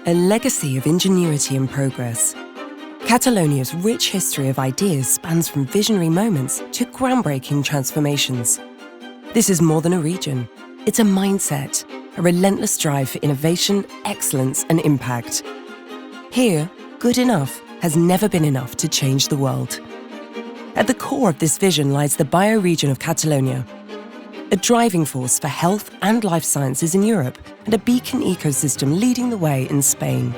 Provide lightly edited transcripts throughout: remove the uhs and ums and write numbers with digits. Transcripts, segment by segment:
A legacy of ingenuity and progress. Catalonia's rich history of ideas spans from visionary moments to groundbreaking transformations. This is more than a region. It's a mindset, a relentless drive for innovation, excellence, and impact. Here, good enough has never been enough to change the world. At the core of this vision lies the BioRegió of Catalonia, a driving force for health and life sciences in Europe and a beacon ecosystem leading the way in Spain.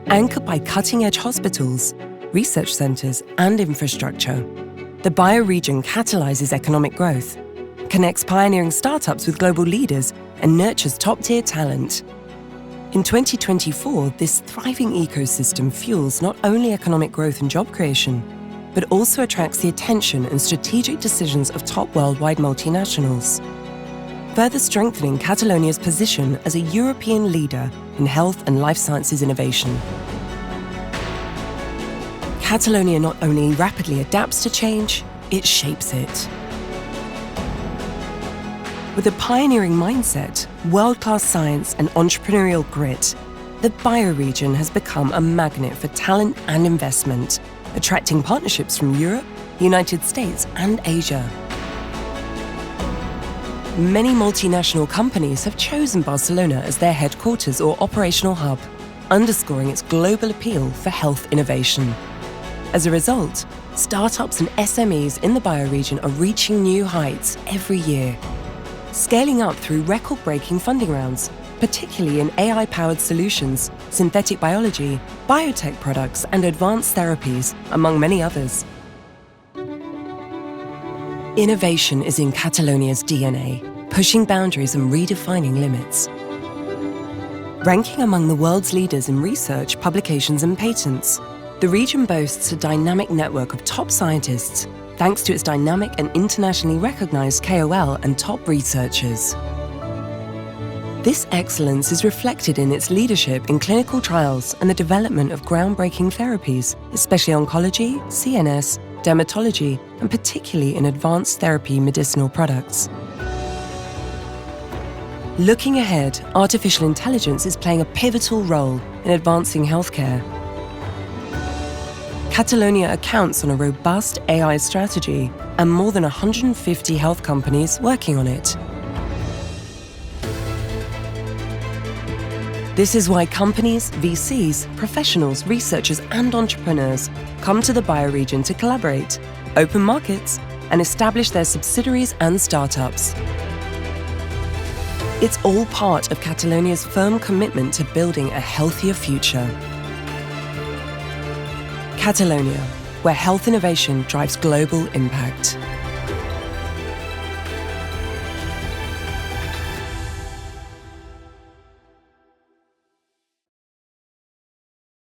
Anchored by cutting-edge hospitals, research centres and infrastructure, the BioRegió catalyses economic growth, connects pioneering startups with global leaders and nurtures top-tier talent. In 2024, this thriving ecosystem fuels not only economic growth and job creation, but also attracts the attention and strategic decisions of top worldwide multinationals, further strengthening Catalonia's position as a European leader in health and life sciences innovation. Catalonia not only rapidly adapts to change, it shapes it. With a pioneering mindset, world-class science and entrepreneurial grit, the BioRegió has become a magnet for talent and investment, attracting partnerships from Europe, the United States, and Asia. Many multinational companies have chosen Barcelona as their headquarters or operational hub, underscoring its global appeal for health innovation. As a result, startups and SMEs in the BioRegió are reaching new heights every year, scaling up through record-breaking funding rounds, particularly in AI-powered solutions, synthetic biology, biotech products, and advanced therapies, among many others. Innovation is in Catalonia's DNA, pushing boundaries and redefining limits. Ranking among the world's leaders in research, publications, and patents, the region boasts a dynamic network of top scientists, thanks to its dynamic and internationally recognized KOL and top researchers. This excellence is reflected in its leadership in clinical trials and the development of groundbreaking therapies, especially oncology, CNS, dermatology, and particularly in advanced therapy medicinal products. Looking ahead, artificial intelligence is playing a pivotal role in advancing healthcare. Catalonia accounts on a robust AI strategy and more than 150 health companies working on it. This is why companies, VCs, professionals, researchers, and entrepreneurs come to the BioRegió to collaborate, open markets, and establish their subsidiaries and startups. It's all part of Catalonia's firm commitment to building a healthier future. Catalonia, where health innovation drives global impact.